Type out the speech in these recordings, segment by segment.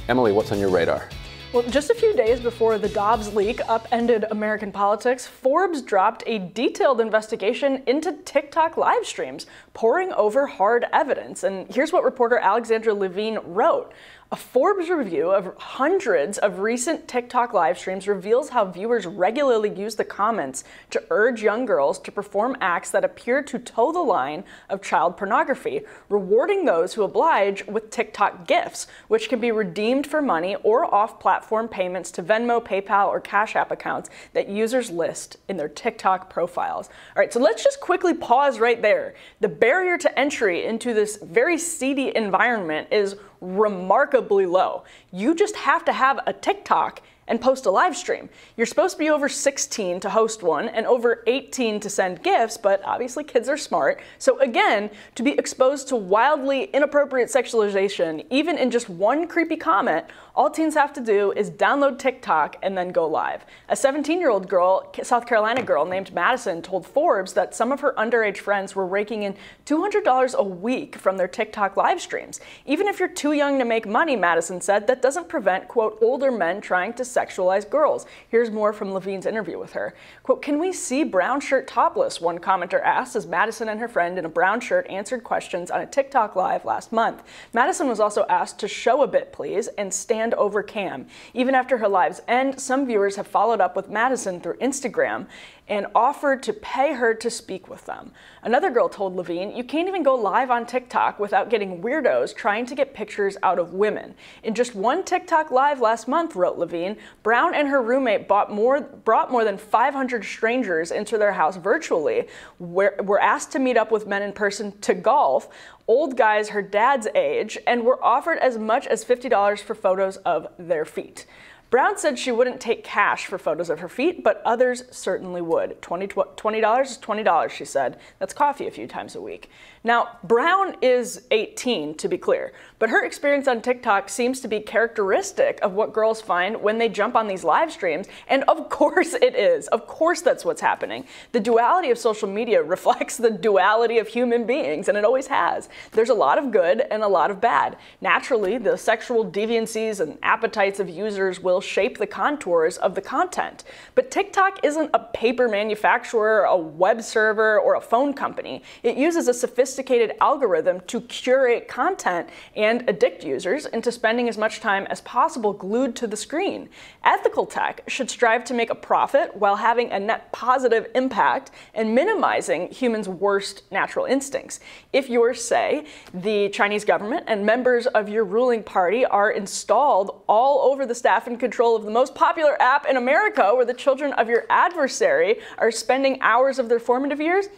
Emily, what's on your radar? Well, just a few days before the Dobbs leak upended American politics, Forbes dropped a detailed investigation into TikTok live streams, poring over hard evidence. And here's what reporter Alexandra Levine wrote. A Forbes review of hundreds of recent TikTok live streams reveals how viewers regularly use the comments to urge young girls to perform acts that appear to toe the line of child pornography, rewarding those who oblige with TikTok gifts, which can be redeemed for money or off-platform payments to Venmo, PayPal, or Cash App accounts that users list in their TikTok profiles. All right, so let's just quickly pause right there. The barrier to entry into this very seedy environment is remarkably low. You just have to have a TikTok and post a live stream. You're supposed to be over 16 to host one and over 18 to send gifts, but obviously kids are smart. So again, to be exposed to wildly inappropriate sexualization, even in just one creepy comment, all teens have to do is download TikTok and then go live. A 17-year-old girl, South Carolina girl named Madison, told Forbes that some of her underage friends were raking in $200 a week from their TikTok live streams. Even if you're too young to make money, Madison said, that doesn't prevent, quote, older men trying to sexualize girls. Here's more from Levine's interview with her. Quote, "Can we see brown shirt topless?" one commenter asked as Madison and her friend in a brown shirt answered questions on a TikTok live last month. Madison was also asked to show a bit, please, and stand over cam. Even after her lives end, some viewers have followed up with Madison through Instagram and offered to pay her to speak with them. Another girl told Levine, "You can't even go live on TikTok without getting weirdos trying to get pictures out of women." In just one TikTok live last month, wrote Levine, Brown and her roommate brought more than 500 strangers into their house virtually, were asked to meet up with men in person to golf, old guys her dad's age, and were offered as much as $50 for photos of their feet. Brown said she wouldn't take cash for photos of her feet, but others certainly would. $20 is $20, she said. That's coffee a few times a week. Now, Brown is 18, to be clear, but her experience on TikTok seems to be characteristic of what girls find when they jump on these live streams, and of course it is. Of course that's what's happening. The duality of social media reflects the duality of human beings, and it always has. There's a lot of good and a lot of bad. Naturally, the sexual deviancies and appetites of users will shape the contours of the content. But TikTok isn't a paper manufacturer, a web server, or a phone company. It uses a sophisticated algorithm to curate content and addict users into spending as much time as possible glued to the screen. Ethical tech should strive to make a profit while having a net positive impact and minimizing humans' worst natural instincts. If you're, say, the Chinese government and members of your ruling party are installed all over the staff and control of the most popular app in America, where the children of your adversary are spending hours of their formative years,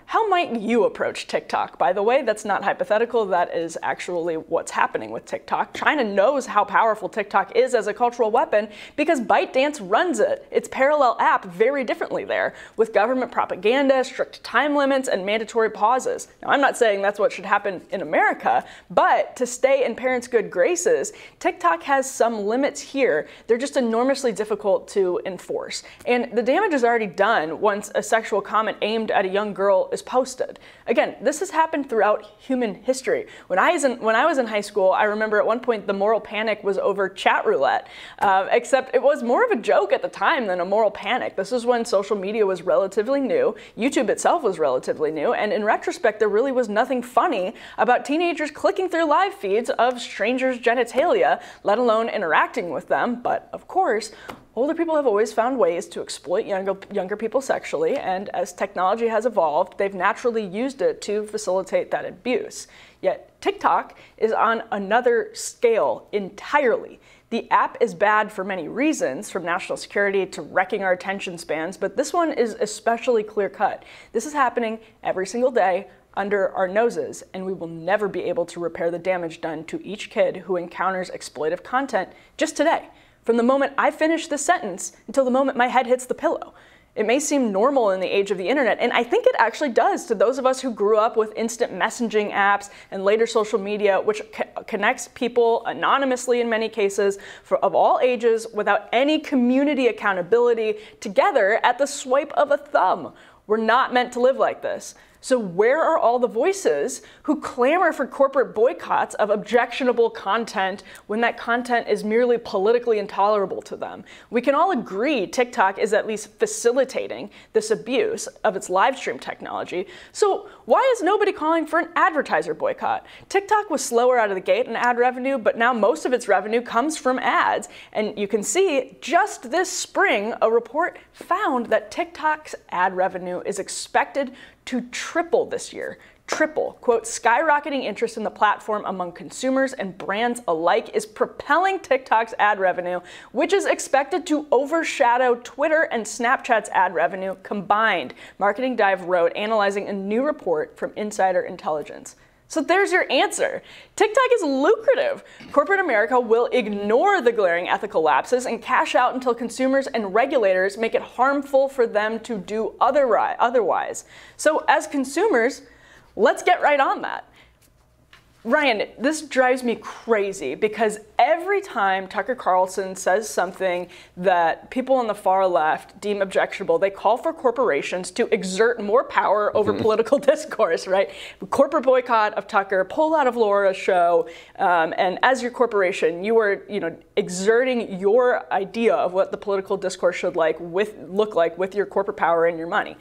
how might you approach TikTok? By the way, that's not hypothetical. That is actually what's happening with TikTok. China knows how powerful TikTok is as a cultural weapon because ByteDance runs its parallel app very differently there, with government propaganda, strict time limits, and mandatory pauses. Now, I'm not saying that's what should happen in America, but to stay in parents' good graces, TikTok has some limits here. They're just enormously difficult to enforce. And the damage is already done once a sexual comment aimed at a young girl is posted. Again, this has happened throughout human history. When I was in high school, I remember at one point the moral panic was over chat roulette, except it was more of a joke at the time than a moral panic. This is when social media was relatively new, YouTube itself was relatively new, and in retrospect, there really was nothing funny about teenagers clicking through live feeds of strangers' genitalia, let alone interacting with them. But of course, older people have always found ways to exploit younger people sexually, and as technology has evolved, they've naturally used it to facilitate that abuse. Yet TikTok is on another scale entirely. The app is bad for many reasons, from national security to wrecking our attention spans, but this one is especially clear-cut. This is happening every single day under our noses, and we will never be able to repair the damage done to each kid who encounters exploitive content just today, from the moment I finish this sentence until the moment my head hits the pillow. It may seem normal in the age of the internet, and I think it actually does to those of us who grew up with instant messaging apps and later social media, which connects people anonymously in many cases of all ages without any community accountability together at the swipe of a thumb. We're not meant to live like this. So where are all the voices who clamor for corporate boycotts of objectionable content when that content is merely politically intolerable to them? We can all agree TikTok is at least facilitating this abuse of its live stream technology. So why is nobody calling for an advertiser boycott? TikTok was slower out of the gate in ad revenue, but now most of its revenue comes from ads. And you can see just this spring, a report found that TikTok's ad revenue is expected to triple this year. Triple. Quote, skyrocketing interest in the platform among consumers and brands alike is propelling TikTok's ad revenue, which is expected to overshadow Twitter and Snapchat's ad revenue combined, Marketing Dive wrote, analyzing a new report from Insider Intelligence. So there's your answer. TikTok is lucrative. Corporate America will ignore the glaring ethical lapses and cash out until consumers and regulators make it harmful for them to do otherwise. So as consumers, let's get right on that. Ryan, this drives me crazy because every time Tucker Carlson says something that people on the far left deem objectionable, they call for corporations to exert more power over political discourse, right? Corporate boycott of Tucker, pull out of Laura's show, and as your corporation, you are, exerting your idea of what the political discourse should look like with your corporate power and your money.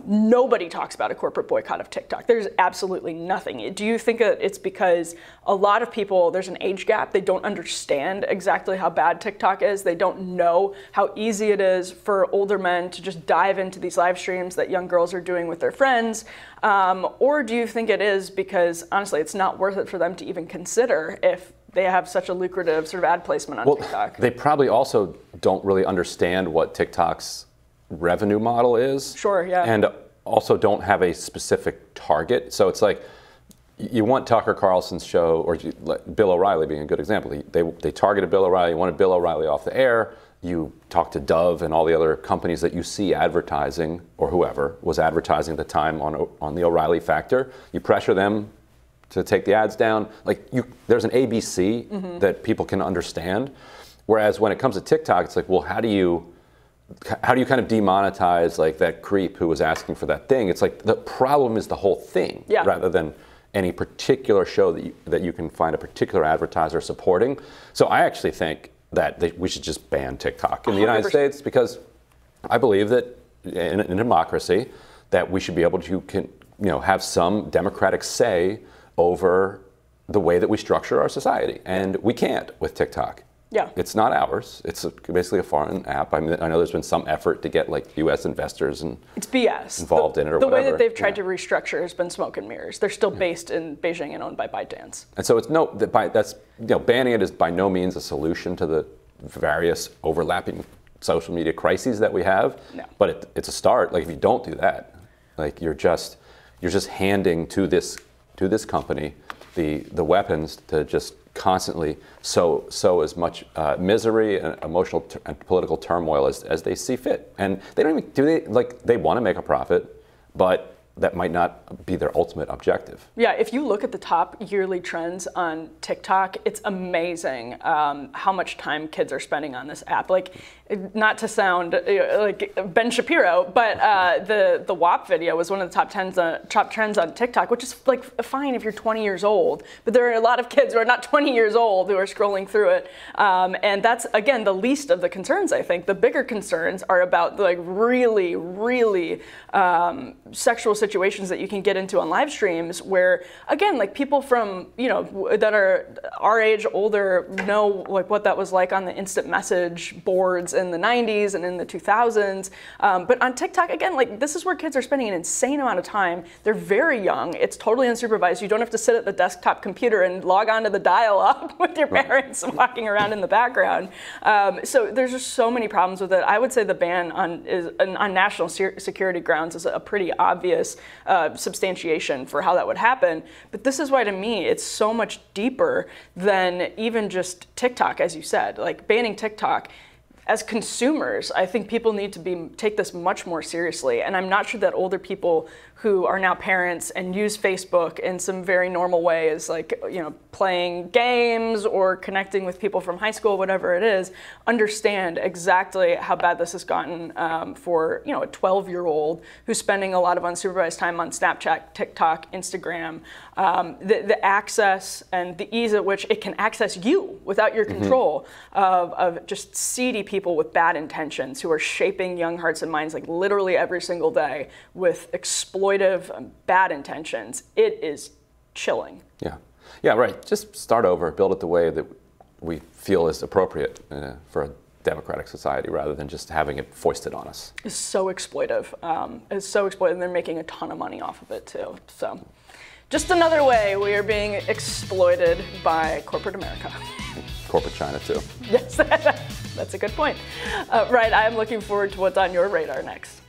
Nobody talks about a corporate boycott of TikTok. There's absolutely nothing. Do you think that it's because a lot of people, there's an age gap, they don't understand exactly how bad TikTok is, they don't know how easy it is for older men to just dive into these live streams that young girls are doing with their friends? Or do you think it is because, honestly, it's not worth it for them to even consider if they have such a lucrative sort of ad placement on TikTok? They probably also don't really understand what TikTok's revenue model is. Sure, yeah. And also don't have a specific target. So it's like you want Tucker Carlson's show, or Bill O'Reilly being a good example. They targeted Bill O'Reilly, you wanted Bill O'Reilly off the air. You talk to Dove and all the other companies that you see advertising, or whoever was advertising at the time on the O'Reilly factor. You pressure them to take the ads down. There's an ABC that people can understand. Whereas when it comes to TikTok, it's like, well, how do you kind of demonetize that creep who was asking for that thing? It's like the problem is the whole thing, rather than any particular show that you can find a particular advertiser supporting. So I actually think that we should just ban TikTok in the United States, because I believe that in a democracy that we should be able to have some democratic say over the way that we structure our society, and we can't with TikTok. Yeah. It's not ours. It's basically a foreign app. I mean, I know there's been some effort to get U.S. investors and it's BS. Involved in it or the whatever. way that they've tried to restructure has been smoke and mirrors. They're still based in Beijing and owned by ByteDance. And so banning it is by no means a solution to the various overlapping social media crises that we have. No. But it's a start. If you don't do that, you're just handing to this company the weapons to just constantly sow as much misery and emotional and political turmoil as they see fit. And they don't even they want to make a profit, but that might not be their ultimate objective. Yeah, if you look at the top yearly trends on TikTok, it's amazing how much time kids are spending on this app. Not to sound like Ben Shapiro, but the WAP video was one of the top trends on TikTok, which is fine if you're 20 years old, but there are a lot of kids who are not 20 years old who are scrolling through it, and that's again the least of the concerns. I think the bigger concerns are about really, really sexual situations that you can get into on live streams, where again, people from that are our age, older, know what that was like on the instant message boards in the 90s and in the 2000s. But on TikTok, again, this is where kids are spending an insane amount of time. They're very young. It's totally unsupervised. You don't have to sit at the desktop computer and log on to the dial-up with your parents walking around in the background. So there's just so many problems with it. I would say the ban on national security grounds is a pretty obvious substantiation for how that would happen. But this is why, to me, it's so much deeper than even just TikTok, as you said. Banning TikTok, as consumers, I think people need to take this much more seriously. And I'm not sure that older people who are now parents and use Facebook in some very normal ways, like, playing games or connecting with people from high school, whatever it is, understand exactly how bad this has gotten for, a 12-year-old who's spending a lot of unsupervised time on Snapchat, TikTok, Instagram. The access and the ease at which it can access you without your control of just seedy people with bad intentions who are shaping young hearts and minds like literally every single day with exploitive bad intentions. It is chilling. Yeah, right. Just start over, build it the way that we feel is appropriate for a democratic society rather than just having it foisted on us. It's so exploitive. And they're making a ton of money off of it too. So just another way we are being exploited by corporate America. Corporate China too. Yes, that's a good point. Right, I'm looking forward to what's on your radar next.